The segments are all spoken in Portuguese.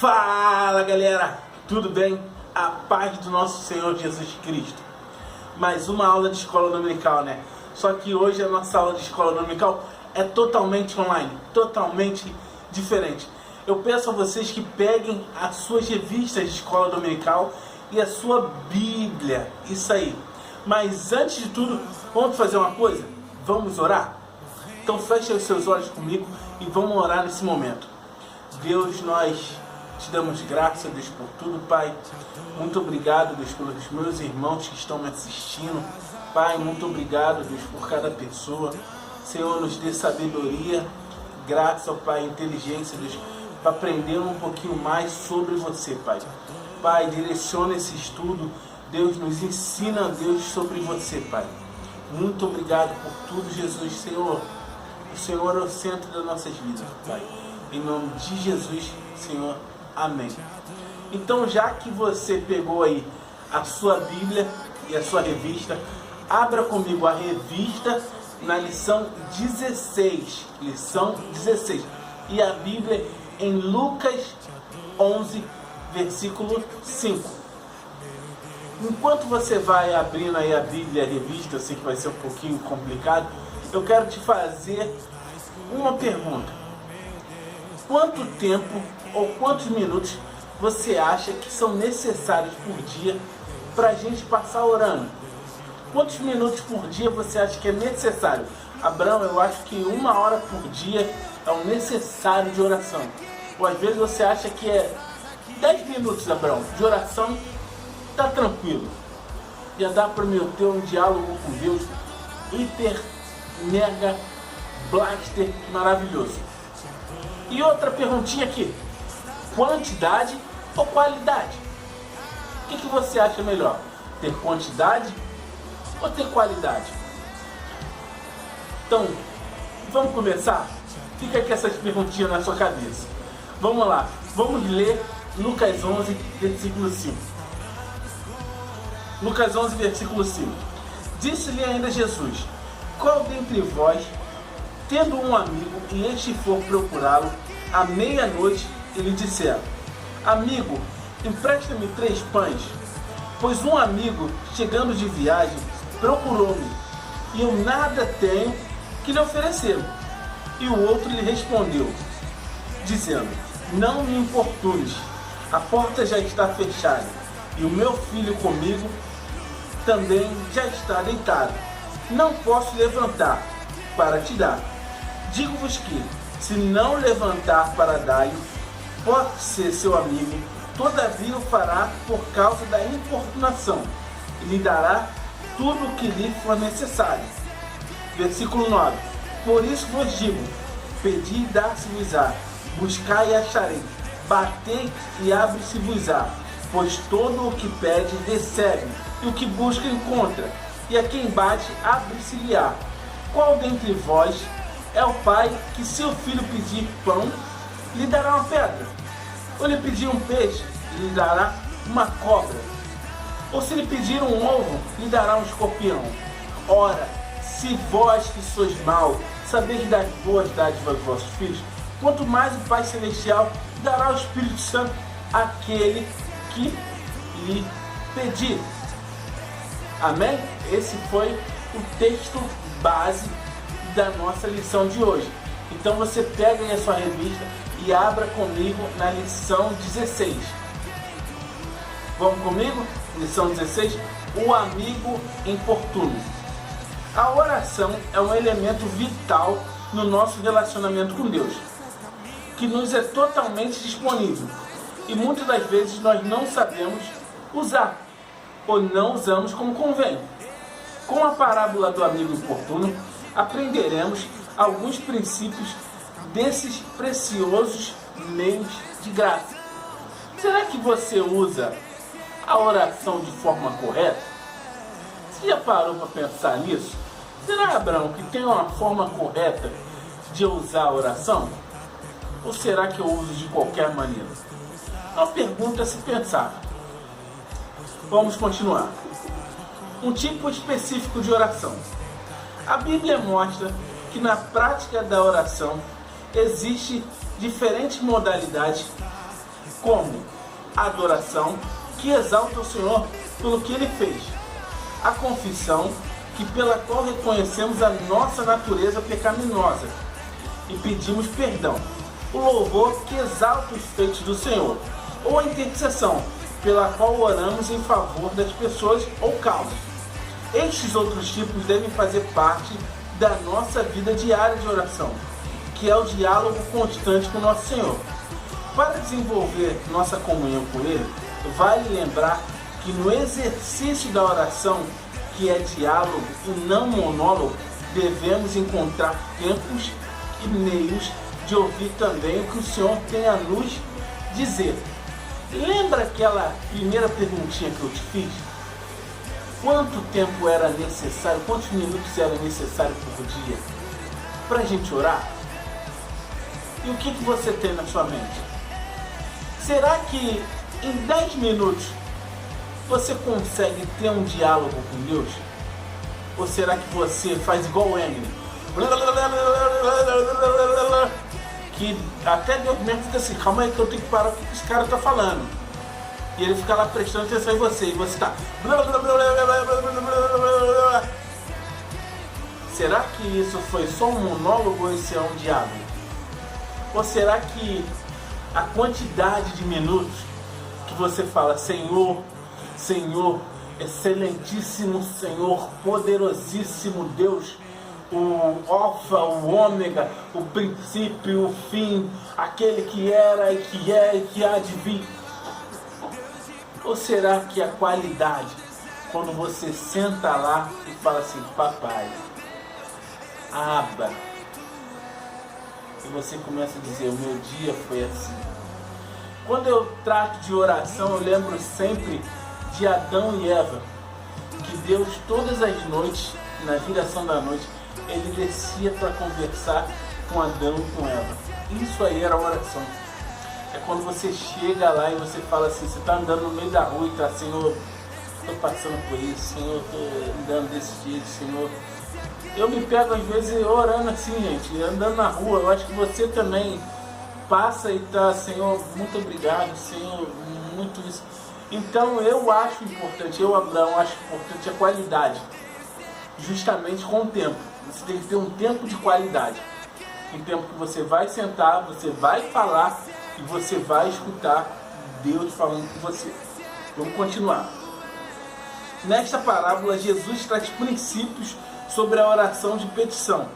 Fala galera, tudo bem? A paz do nosso Senhor Jesus Cristo. Mais uma aula de escola dominical, né? Só que hoje a nossa aula de escola dominical é totalmente online, totalmente diferente. Eu peço a vocês que peguem as suas revistas de escola dominical e a sua Bíblia, isso aí. Mas antes de tudo, vamos fazer uma coisa? Vamos orar? Então feche os seus olhos comigo e vamos orar nesse momento. Deus, nós te damos graça, Deus, por tudo, Pai. Muito obrigado, Deus, pelos meus irmãos que estão me assistindo. Pai, muito obrigado, Deus, por cada pessoa. Senhor, nos dê sabedoria, graça, Pai, inteligência, Deus, para aprender um pouquinho mais sobre você, Pai. Pai, direciona esse estudo. Deus, nos ensina, Deus, sobre você, Pai. Muito obrigado por tudo, Jesus. Senhor, o Senhor é o centro das nossas vidas, Pai. Em nome de Jesus, Senhor. Amém. Então, já que você pegou aí a sua Bíblia e a sua revista, abra comigo a revista na lição 16. Lição 16. E a Bíblia em Lucas 11, versículo 5. Enquanto você vai abrindo aí a Bíblia e a revista, eu sei que vai ser um pouquinho complicado, eu quero te fazer uma pergunta. Quanto tempo ou quantos minutos você acha que são necessários por dia para a gente passar orando? Quantos minutos por dia você acha que é necessário? Abraão, eu acho que 1 hora por dia é o necessário de oração. Ou às vezes você acha que é 10 minutos, Abraão, de oração, tá tranquilo. Já dá para eu ter um diálogo com Deus hiper, mega, blaster, maravilhoso. E outra perguntinha aqui, quantidade ou qualidade? O que você acha melhor? Ter quantidade ou ter qualidade? Então, vamos começar? Fica aqui essas perguntinhas na sua cabeça. Vamos lá, vamos ler Lucas 11, versículo 5. Lucas 11, versículo 5. Disse-lhe ainda Jesus: qual dentre vós, tendo um amigo, e este for procurá-lo à meia-noite, e lhe disser: amigo, empresta-me 3 pães, pois um amigo, chegando de viagem, procurou-me, e eu nada tenho que lhe oferecer. E o outro lhe respondeu, dizendo: não me importunes, a porta já está fechada, e o meu filho comigo também já está deitado. Não posso levantar para te dar. Digo-vos que, se não levantar para dar-lhe, pode ser seu amigo, todavia o fará por causa da importunação, e lhe dará tudo o que lhe for necessário. Versículo 9. Por isso vos digo, pedi e dar-se-vos-á, buscai e acharei, batei e abre-se-vos-á, pois todo o que pede recebe, e o que busca encontra, e a quem bate abre-se-lhe-á. Qual dentre vós é o pai que, se o filho pedir pão, lhe dará uma pedra? Ou lhe pedir um peixe, lhe dará uma cobra? Ou se lhe pedir um ovo, lhe dará um escorpião? Ora, se vós que sois maus, sabeis dar boas dádivas aos vossos filhos, quanto mais o Pai Celestial dará o Espírito Santo àquele que lhe pedir. Amém? Esse foi o texto base da nossa lição de hoje. Então você pega aí a sua revista e abra comigo na lição 16. Vamos comigo? Lição 16. O amigo importuno. A oração é um elemento vital no nosso relacionamento com Deus, que nos é totalmente disponível, e muitas das vezes nós não sabemos usar, ou não usamos como convém. Com a parábola do amigo importuno, aprenderemos alguns princípios desses preciosos meios de graça. Será que você usa a oração de forma correta? Você já parou para pensar nisso? Será, Abraão, que tem uma forma correta de usar a oração? Ou será que eu uso de qualquer maneira? É uma pergunta a se pensar. Vamos continuar. Um tipo específico de oração. A Bíblia mostra que na prática da oração existe diferentes modalidades como a adoração, que exalta o Senhor pelo que Ele fez, a confissão, que pela qual reconhecemos a nossa natureza pecaminosa e pedimos perdão, o louvor, que exalta os feitos do Senhor, ou a intercessão, pela qual oramos em favor das pessoas ou causas. Estes outros tipos devem fazer parte da nossa vida diária de oração, que é o diálogo constante com nosso Senhor. Para desenvolver nossa comunhão com Ele, vale lembrar que no exercício da oração, que é diálogo e não monólogo, devemos encontrar tempos e meios de ouvir também o que o Senhor tem a nos dizer. Lembra aquela primeira perguntinha que eu te fiz? Quanto tempo era necessário, quantos minutos era necessário por dia para a gente orar? E o que você tem na sua mente? Será que em 10 minutos você consegue ter um diálogo com Deus? Ou será que você faz igual o Emily? Que até Deus mesmo fica assim, calma aí que eu tenho que parar o que esse cara tá falando. E ele fica lá prestando atenção em você, e você tá... Será que isso foi só um monólogo ou isso é um diálogo? Ou será que a quantidade de minutos que você fala, Senhor, Senhor, excelentíssimo Senhor, poderosíssimo Deus, o Alfa, o Ômega, o princípio, o fim, aquele que era e que é e que há de vir? Ou será que a qualidade, quando você senta lá e fala assim, papai, Abba, e você começa a dizer, o meu dia foi assim. Quando eu trato de oração, eu lembro sempre de Adão e Eva, que Deus todas as noites, na viração da noite, ele descia para conversar com Adão e com Eva. Isso aí era oração. É quando você chega lá e você fala assim, você está andando no meio da rua e está, Senhor, estou passando por isso, Senhor, estou andando desse jeito, Senhor. Eu me pego às vezes orando assim, gente, andando na rua. Eu acho que você também passa e está, Senhor, muito obrigado, Senhor, muito isso. Então eu acho importante, eu, Abraão, acho importante a qualidade, justamente com o tempo. Você tem que ter um tempo de qualidade, um tempo que você vai sentar, você vai falar e você vai escutar Deus falando com você. Vamos continuar. Nesta parábola, Jesus traz princípios sobre a oração de petição,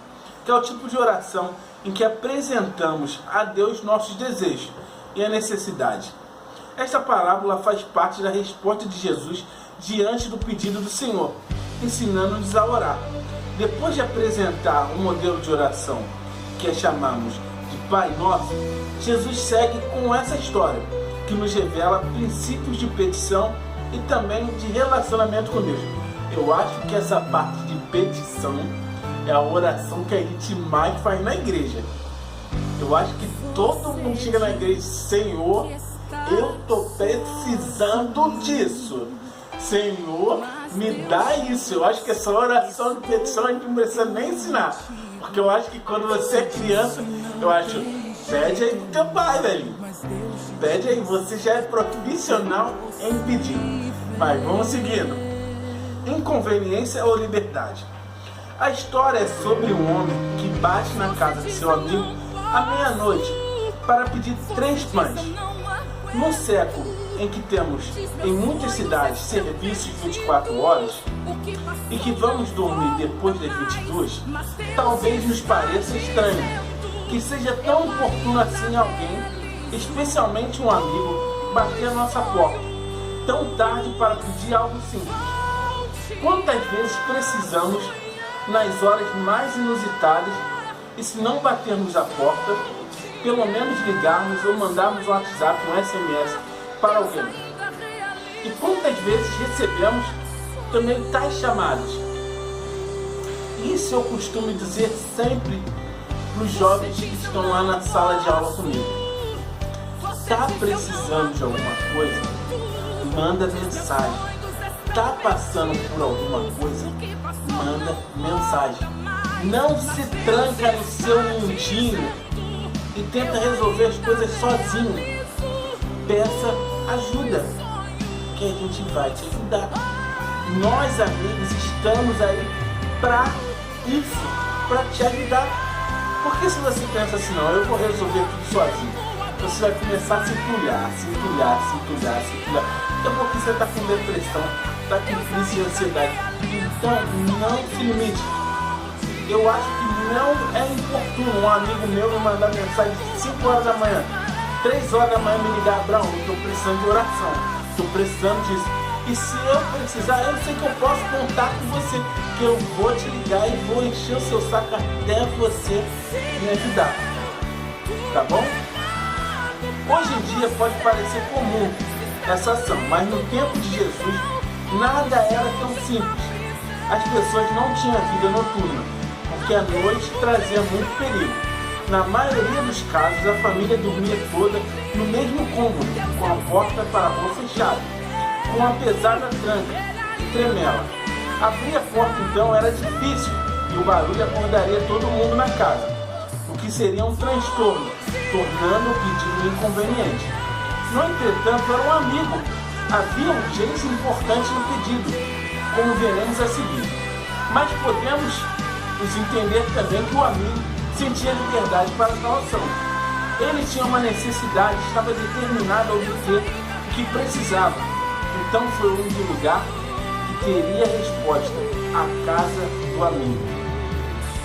que é o tipo de oração em que apresentamos a Deus nossos desejos e a necessidade. Esta parábola faz parte da resposta de Jesus diante do pedido do Senhor, ensinando-nos a orar. Depois de apresentar um modelo de oração que chamamos de Pai Nosso, Jesus segue com essa história, que nos revela princípios de petição e também de relacionamento com Deus. Eu acho que essa parte de petição é a oração que a gente mais faz na igreja. Eu acho que todo mundo chega na igreja, Senhor, eu estou precisando disso. Senhor, me dá isso. Eu acho que essa oração de petição a gente não precisa nem ensinar. Porque eu acho que quando você é criança, eu acho, pede aí pro teu pai, velho. Pede aí, você já é profissional em pedir. Mas vamos seguindo. Inconveniência ou liberdade? A história é sobre um homem que bate na casa de seu amigo à meia-noite para pedir 3 pães. Num século em que temos em muitas cidades serviços 24 horas e que vamos dormir depois das 22, talvez nos pareça estranho que seja tão oportuno assim alguém, especialmente um amigo, bater a nossa porta tão tarde para pedir algo simples. Quantas vezes precisamos, nas horas mais inusitadas, e se não batermos a porta, pelo menos ligarmos ou mandarmos um WhatsApp, um SMS para alguém? E quantas vezes recebemos também tais chamadas? Isso eu costumo dizer sempre para os jovens que estão lá na sala de aula comigo. Está precisando de alguma coisa? Manda mensagem. Está passando por alguma coisa? Manda mensagem. Não se tranca no seu mundinho e tenta resolver as coisas sozinho. peça ajuda, que a gente vai te ajudar. Nós, amigos, estamos aí para isso, para te ajudar. Porque se você pensa assim, não, eu vou resolver tudo sozinho, você vai começar a se entulhar. Daqui a pouco você está com depressão, está com crise de ansiedade. Então, não se limite. Eu acho que não é importuno um amigo meu me mandar mensagem de 5 horas da manhã, 3 horas da manhã me ligar: Abraão, eu estou precisando de oração, estou precisando disso. E se eu precisar, eu sei que eu posso contar com você, que eu vou te ligar e vou encher o seu saco até você me ajudar. Tá bom? Hoje em dia pode parecer comum essa ação, mas no tempo de Jesus nada era tão simples. As pessoas não tinham vida noturna, porque a noite trazia muito perigo. Na maioria dos casos, a família dormia toda no mesmo cômodo, com a porta para a rua fechada, com uma pesada tranca e tremela. Abrir a porta então era difícil e o barulho acordaria todo mundo na casa, o que seria um transtorno, tornando o pedido inconveniente. No entretanto, era um amigo. Havia urgência importante no pedido, como veremos a seguir. Mas podemos nos entender também que o amigo sentia liberdade para tal ação. Ele tinha uma necessidade, estava determinado a obter o que precisava. Então foi o único lugar que teria resposta: a casa do amigo.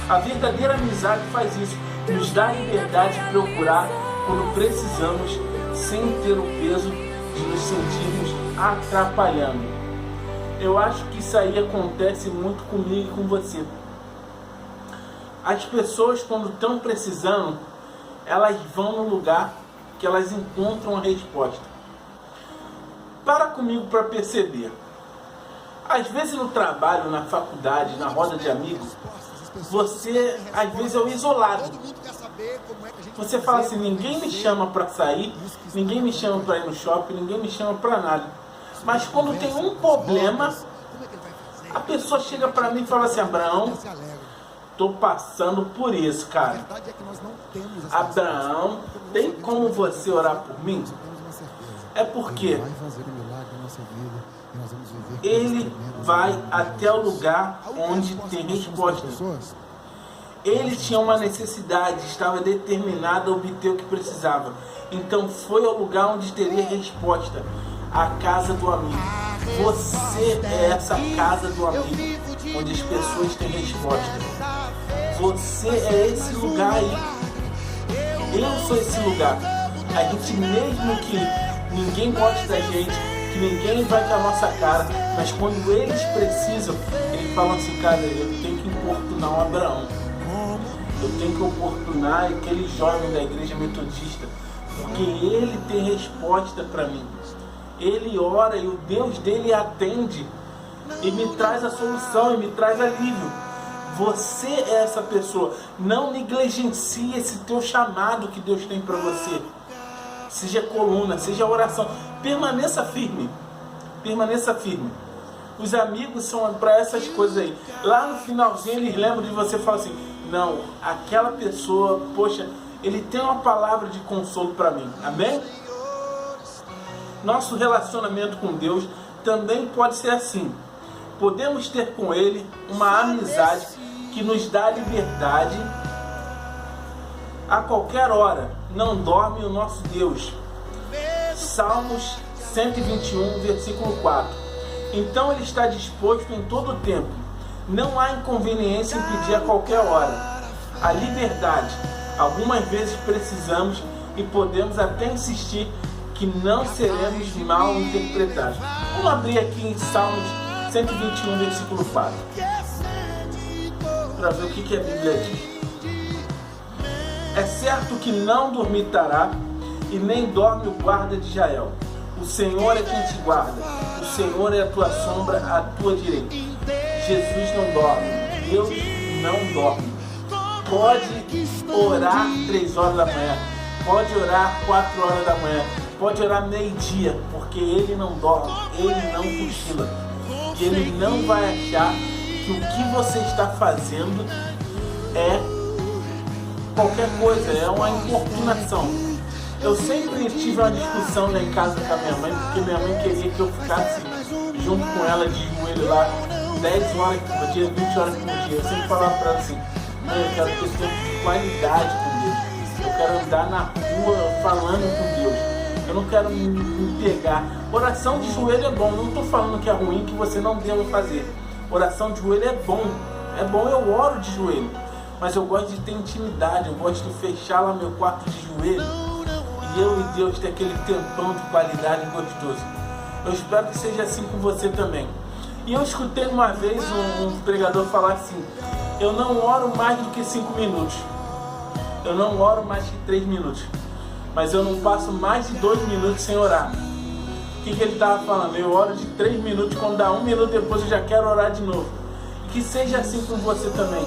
A verdadeira amizade faz isso, nos dá a liberdade de procurar quando precisamos, sem ter o peso de nos sentirmos atrapalhando. Eu acho que isso aí acontece muito comigo e com você. As pessoas, quando estão precisando, elas vão no lugar que elas encontram a resposta. Para comigo para perceber. Às vezes no trabalho, na faculdade, na roda de amigos, você às vezes é o isolado. Você fala assim: ninguém me chama para sair, ninguém me chama para ir no shopping, ninguém me chama para nada. Mas quando tem um problema, a pessoa chega para mim e fala assim: Abraão, estou passando por isso, cara. Abraão, tem como você orar por mim? É porque ele vai até o lugar onde tem resposta. Ele tinha uma necessidade, estava determinado a obter o que precisava. Então foi ao lugar onde teria resposta, a casa do amigo. Você é essa casa do amigo, onde as pessoas têm resposta. Você é esse lugar aí. Eu sou esse lugar. A gente, mesmo que ninguém goste da gente, que ninguém vai com a nossa cara, mas quando eles precisam, eles falam assim: cara, eu tenho que importunar o Abraão, eu tenho que importunar aquele jovem da igreja metodista, porque ele tem resposta para mim. Ele ora e o Deus dele atende e me traz a solução e me traz alívio. Você é essa pessoa. Não negligencie esse teu chamado que Deus tem para você. Seja coluna, seja oração. Permaneça firme. Permaneça firme. Os amigos são para essas coisas aí. Lá no finalzinho eles lembram de você e falam assim: não, aquela pessoa, poxa, ele tem uma palavra de consolo para mim. Amém? Nosso relacionamento com Deus também pode ser assim. Podemos ter com Ele uma amizade que nos dá liberdade a qualquer hora. Não dorme o nosso Deus. Salmos 121, versículo 4. Então Ele está disposto em todo o tempo. Não há inconveniência em pedir a qualquer hora. A liberdade. Algumas vezes precisamos e podemos até insistir que não seremos mal interpretados. Vamos abrir aqui em Salmos 121, versículo 4, para ver o que a Bíblia diz. É certo que não dormitará e nem dorme o guarda de Israel. O Senhor é quem te guarda. O Senhor é a tua sombra à tua direita. Jesus não dorme. Deus não dorme. Pode orar 3 horas da manhã. Pode orar 4 horas da manhã. Pode orar meio-dia, porque Ele não dorme, Ele não cochila. E Ele não vai achar que o que você está fazendo é qualquer coisa, é uma importunação. Eu sempre tive uma discussão lá em casa com a minha mãe, porque minha mãe queria que eu ficasse junto com ela de joelho lá 10 horas por dia, 20 horas por dia. Eu sempre falava pra ela assim: mãe, eu quero ter tempo de qualidade com Deus. Eu quero andar na rua falando com Deus. Eu não quero me pegar. Oração de joelho é bom. Não estou falando que é ruim, que você não deva fazer. Oração de joelho é bom. É bom, eu oro de joelho. Mas eu gosto de ter intimidade. Eu gosto de fechar lá meu quarto de joelho. E eu e Deus ter aquele tempão de qualidade gostoso. Eu espero que seja assim com você também. E eu escutei uma vez um pregador falar assim: eu não oro mais do que 5 minutos. Eu não oro mais que 3 minutos. Mas eu não passo mais de 2 minutos sem orar. O que ele estava falando? Eu oro de 3 minutos, quando dá 1 minuto depois eu já quero orar de novo. E que seja assim com você também.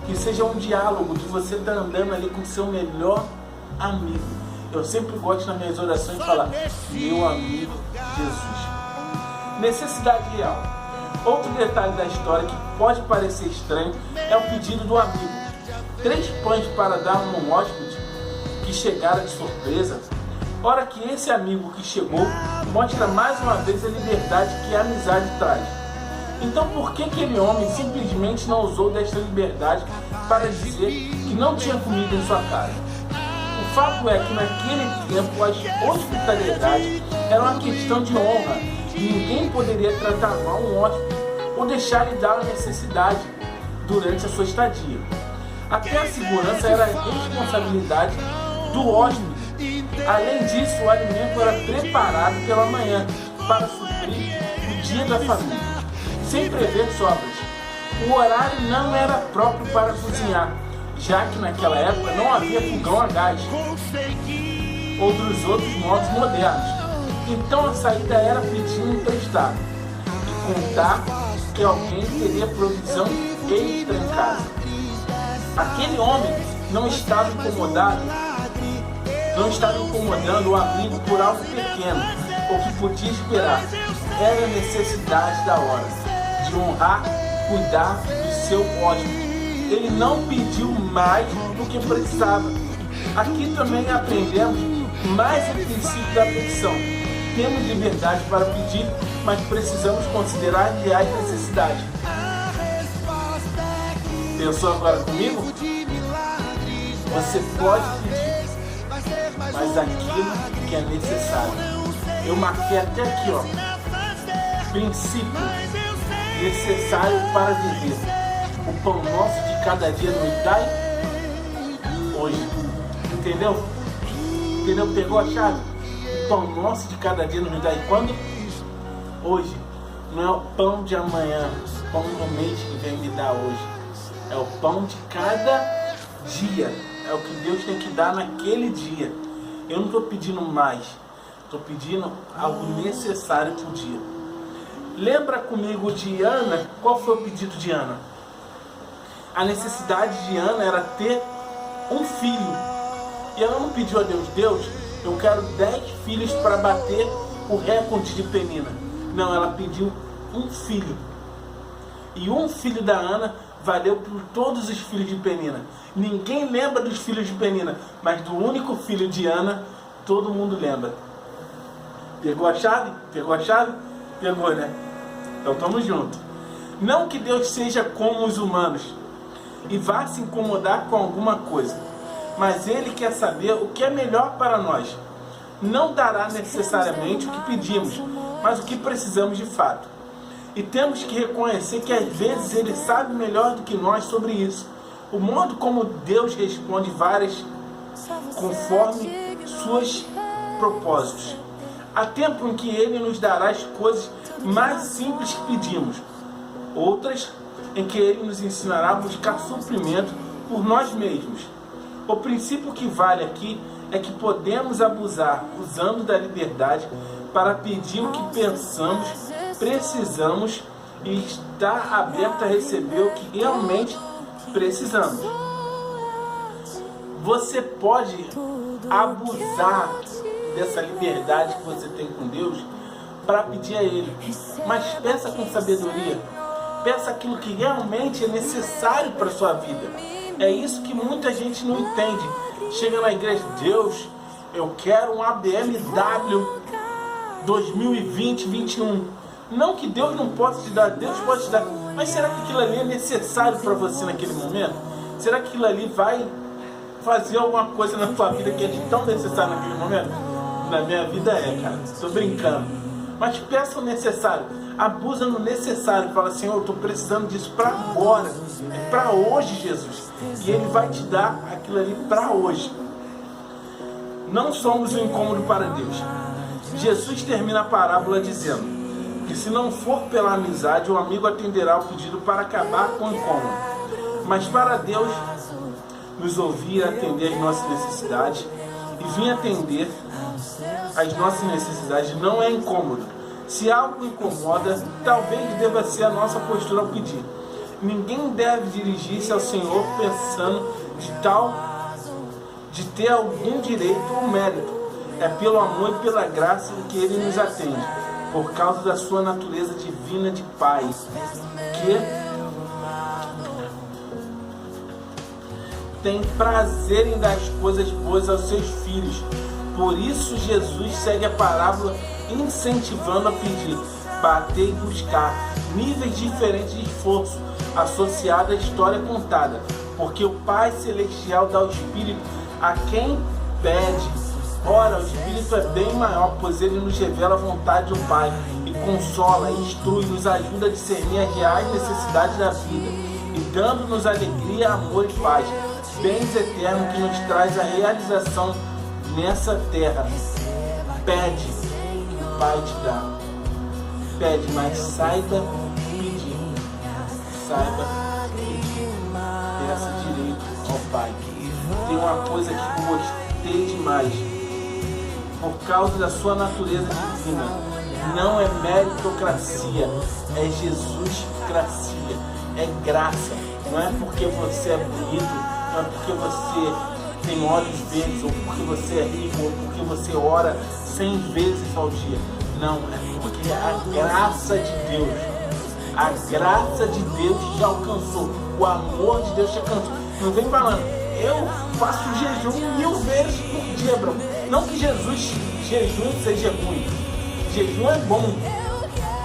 Que seja um diálogo de você estar andando ali com o seu melhor amigo. Eu sempre gosto nas minhas orações de falar: meu amigo Jesus. Necessidade real. Outro detalhe da história que pode parecer estranho é o pedido do amigo. 3 pães para dar a um hóspede que chegara de surpresa. Ora que esse amigo que chegou mostra mais uma vez a liberdade que a amizade traz. Então por que aquele homem simplesmente não usou desta liberdade para dizer que não tinha comida em sua casa? O fato é que naquele tempo a hospitalidade era uma questão de honra e ninguém poderia tratar mal um hóspede ou deixar-lhe dar a necessidade durante a sua estadia. Até a segurança era a responsabilidade do hóspede. Além disso, o alimento era preparado pela manhã para suprir o dia da família, sem prever sobras. O horário não era próprio para cozinhar, já que naquela época não havia fogão a gás ou dos outros modos modernos. Então a saída era pedir emprestado e contar que alguém teria provisão extra em casa. Aquele homem não estava incomodando o amigo por algo pequeno, ou que podia esperar. Era a necessidade da hora, de honrar, cuidar do seu hóspede. Ele não pediu mais do que precisava. Aqui também aprendemos mais o princípio da petição. Temos liberdade para pedir, mas precisamos considerar reais necessidades. Pensou agora comigo? Você pode pedir, mas aquilo que é necessário. Eu marquei até aqui, ó. Princípio necessário para viver. O pão nosso de cada dia nos dai hoje. Entendeu? Entendeu? Pegou a chave? O pão nosso de cada dia nos dai quando? Hoje. Não é o pão de amanhã, o pão do mês que vem me dar hoje. É o pão de cada dia. É o que Deus tem que dar naquele dia. Eu não estou pedindo mais. Estou pedindo algo necessário por dia. Lembra comigo de Ana? Qual foi o pedido de Ana? A necessidade de Ana era ter um filho. E ela não pediu a Deus: Deus, eu quero 10 filhos para bater o recorde de Penina. Não, ela pediu um filho. E um filho da Ana valeu por todos os filhos de Penina. Ninguém lembra dos filhos de Penina, mas do único filho de Ana, todo mundo lembra. Pegou a chave? Pegou a chave? Pegou, né? Então estamos juntos. Não que Deus seja como os humanos e vá se incomodar com alguma coisa, mas Ele quer saber o que é melhor para nós. Não dará necessariamente o que pedimos, mas o que precisamos de fato. E temos que reconhecer que às vezes Ele sabe melhor do que nós sobre isso. O modo como Deus responde várias conforme seus propósitos. Há tempo em que Ele nos dará as coisas mais simples que pedimos. Outras em que Ele nos ensinará a buscar suprimento por nós mesmos. O princípio que vale aqui é que podemos abusar usando da liberdade para pedir o que pensamos, precisamos e estar aberto a receber o que realmente precisamos. Você pode abusar dessa liberdade que você tem com Deus para pedir a Ele, mas peça com sabedoria, peça aquilo que realmente é necessário para a sua vida. É isso que muita gente não entende. Chega na igreja: Deus, Eu quero uma BMW 2020-21. Não que Deus não possa te dar, Deus pode te dar. Mas será que aquilo ali é necessário para você naquele momento? Será que aquilo ali vai fazer alguma coisa na tua vida que é de tão necessário naquele momento? Na minha vida cara. Estou brincando. Mas peça o necessário. Abusa no necessário. Fala, Senhor, eu estou precisando disso para agora. É para hoje, Jesus. E Ele vai te dar aquilo ali para hoje. Não somos um incômodo para Deus. Jesus termina a parábola dizendo que se não for pela amizade, o amigo atenderá ao pedido para acabar com o incômodo. Mas para Deus nos ouvir, atender às nossas necessidades e vir atender às nossas necessidades não é incômodo. Se algo incomoda, talvez deva ser a nossa postura ao pedir. Ninguém deve dirigir-se ao Senhor pensando de ter algum direito ou mérito. É pelo amor e pela graça que Ele nos atende, por causa da sua natureza divina de Pai, que tem prazer em dar as coisas boas aos seus filhos. Por isso Jesus segue a parábola incentivando a pedir, bater e buscar níveis diferentes de esforço associado à história contada, porque o Pai Celestial dá o Espírito a quem pede. Ora, o Espírito é bem maior, pois ele nos revela a vontade do Pai e consola, instrui, nos ajuda a discernir as reais necessidades da vida e dando-nos alegria, amor e paz, bens eternos que nos traz a realização nessa terra. Pede, o Pai te dá. Pede, mas saiba pedir. Saiba pedir. Peça direito ao Pai. Tem uma coisa que eu gostei demais. Por causa da sua natureza divina. Não é meritocracia, é Jesuscracia, é graça. Não é porque você é bonito, não é porque você tem olhos verdes, ou porque você é rico, ou porque você ora 100 vezes ao dia. Não, é porque a graça de Deus, a graça de Deus te alcançou, o amor de Deus te alcançou. Não vem falando, eu faço jejum 1000 vezes por dia, bro. Não que jejum seja ruim. Jejum é bom.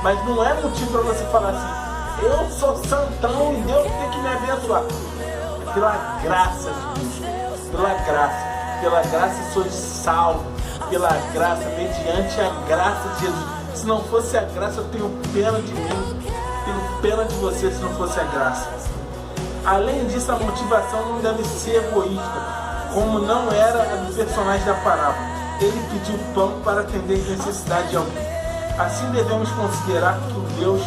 Mas não é motivo para você falar assim, eu sou santão e Deus tem que me abençoar. É pela graça de Deus. Pela graça. Pela graça sois salvo. Pela graça, mediante a graça de Jesus. Se não fosse a graça, eu tenho pena de mim. Tenho pena de você se não fosse a graça. Além disso, a motivação não deve ser egoísta, como não era a do personagem da parábola. Ele pediu pão para atender as necessidades de alguém. Assim devemos considerar que o Deus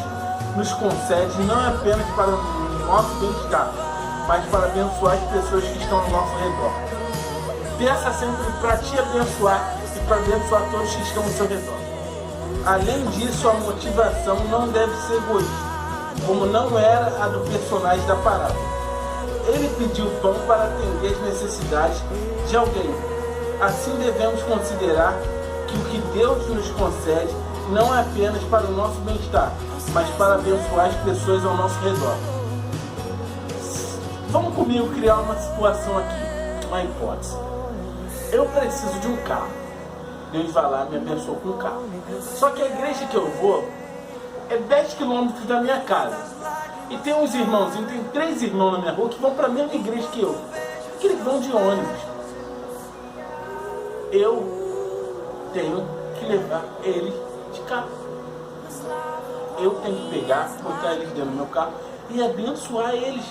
nos concede não apenas para o nosso bem-estar, mas para abençoar as pessoas que estão ao nosso redor. Peça sempre para te abençoar e para abençoar todos que estão ao seu redor. Além disso, a motivação não deve ser egoísta, como não era a do personagem da parábola. Ele pediu pão para atender as necessidades de alguém. Assim devemos considerar que o que Deus nos concede não é apenas para o nosso bem-estar, mas para abençoar as pessoas ao nosso redor. Vamos comigo criar uma situação aqui, uma hipótese. Eu preciso de um carro. Deus vai lá e me abençoa com um carro. Só que a igreja que eu vou é 10 quilômetros da minha casa. E tem uns irmãozinhos, tem 3 irmãos na minha rua que vão para a mesma igreja que eu. Que eles vão de ônibus. Eu tenho que levar eles de carro. Eu tenho que pegar, botar eles dentro do meu carro e abençoar eles.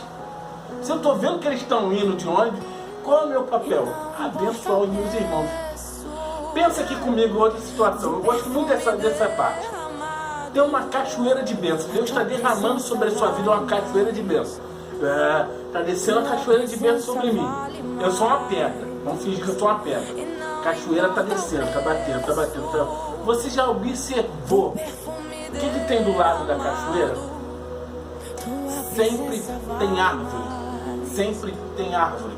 Se eu estou vendo que eles estão indo de ônibus, qual é o meu papel? Abençoar os meus irmãos. Pensa aqui comigo outra situação. Eu gosto muito dessa parte. Tem uma cachoeira de bênção. Deus está derramando sobre a sua vida uma cachoeira de bênção. Está descendo a cachoeira de bênção sobre mim. Eu sou uma pedra. Vamos fingir que eu sou uma pedra. A cachoeira está descendo, está batendo, está batendo. Tá... Você já observou o que tem do lado da cachoeira? Sempre tem árvore. Sempre tem árvore.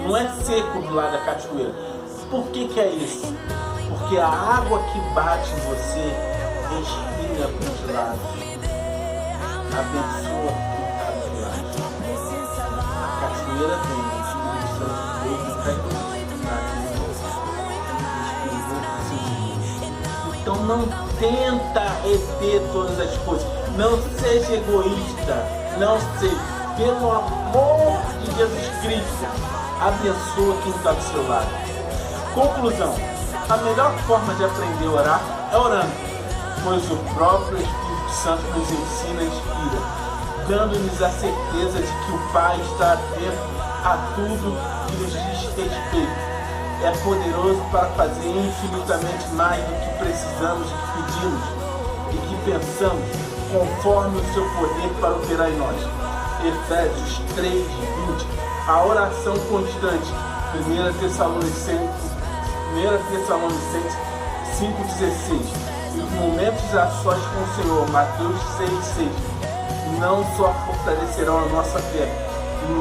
Não é seco do lado da cachoeira. Por que é isso? Porque a água que bate em você respira para os lados. Abençoa quem está dos lados. A cachoeira vem, o Espírito Santo de Deus cai. Então não tenta reter todas as coisas. Não seja egoísta. Não seja. Pelo amor de Jesus Cristo, abençoa quem está do seu lado. Conclusão. A melhor forma de aprender a orar é orando, pois o próprio Espírito Santo nos ensina e inspira, dando-nos a certeza de que o Pai está atento a tudo que nos diz respeito. É poderoso para fazer infinitamente mais do que precisamos, do que pedimos e que pensamos, conforme o seu poder para operar em nós. Efésios 3:20. A oração constante. 1 Tessalonicenses 5:16. E os momentos a sós com o Senhor. Mateus 6:6. Não só fortalecerão a nossa fé,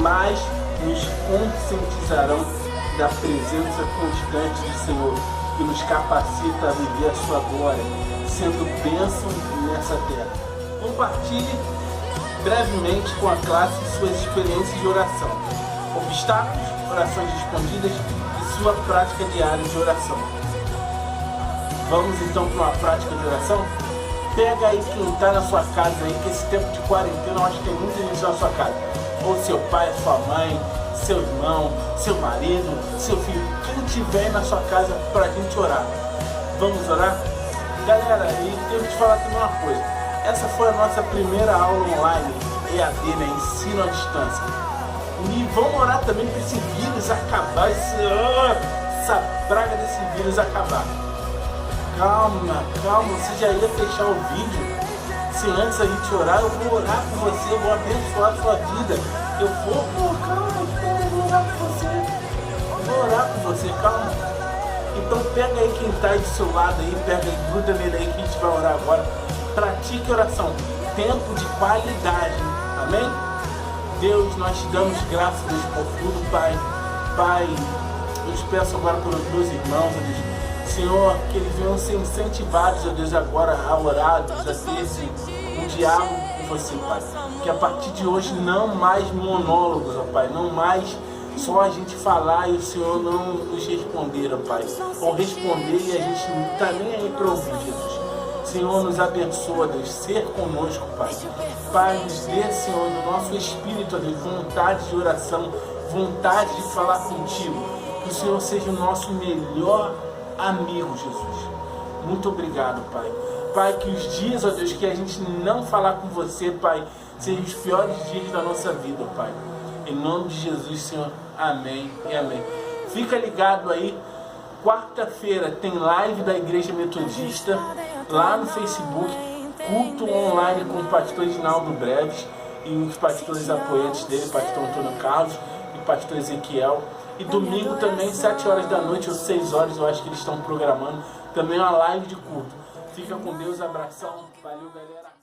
mas nos conscientizarão da presença constante do Senhor, que nos capacita a viver a sua glória, sendo bênção nessa terra. Compartilhe brevemente com a classe suas experiências de oração, obstáculos, orações respondidas e sua prática diária de oração. Vamos então para uma prática de oração? Pega aí quem está na sua casa aí, que esse tempo de quarentena eu acho que tem muita gente na sua casa. Ou seu pai, sua mãe, seu irmão, seu marido, seu filho, quem tiver na sua casa para a gente orar. Vamos orar? Galera, e tenho que te falar também uma coisa. Essa foi a nossa primeira aula online, EAD, né? Ensino à distância. E vamos orar também para esse vírus acabar, essa praga desse vírus acabar. Calma, você já ia fechar o vídeo. Se antes a gente orar, eu vou orar por você, eu vou abençoar a sua vida. Eu vou, calma, eu vou orar por você. Eu vou orar por você, calma. Então pega aí quem está aí do seu lado aí, pega aí, gruda nele aí que a gente vai orar agora. Pratique oração, tempo de qualidade, amém? Deus, nós te damos graças, Deus, por tudo, Pai. Pai, eu te peço agora pelos meus irmãos, Deus. Senhor, que eles venham ser incentivados, ó Deus, agora a orar, Deus, a ter um diálogo com você, Pai. Que a partir de hoje não mais monólogos, ó Pai, não mais só a gente falar e o Senhor não nos responder, ó Pai. Ou responder e a gente não está nem aí para ouvir, Jesus. Senhor, nos abençoa, Deus, ser conosco, Pai. Pai, nos dê, Senhor, no nosso espírito, ó Deus, vontade de oração, vontade de falar contigo. Que o Senhor seja o nosso melhor amigo, Jesus. Muito obrigado, Pai. Pai, que os dias, ó Deus, que a gente não falar com você, Pai, sejam os piores dias da nossa vida, Pai. Em nome de Jesus, Senhor. Amém e amém. Fica ligado aí. Quarta-feira tem live da Igreja Metodista lá no Facebook, culto online com o pastor Edinaldo Breves e os pastores apoiantes dele, pastor Antônio Carlos e pastor Ezequiel. E domingo também, 7 horas da noite ou 6 horas, eu acho que eles estão programando também uma live de culto. Fica com Deus, abração, valeu galera.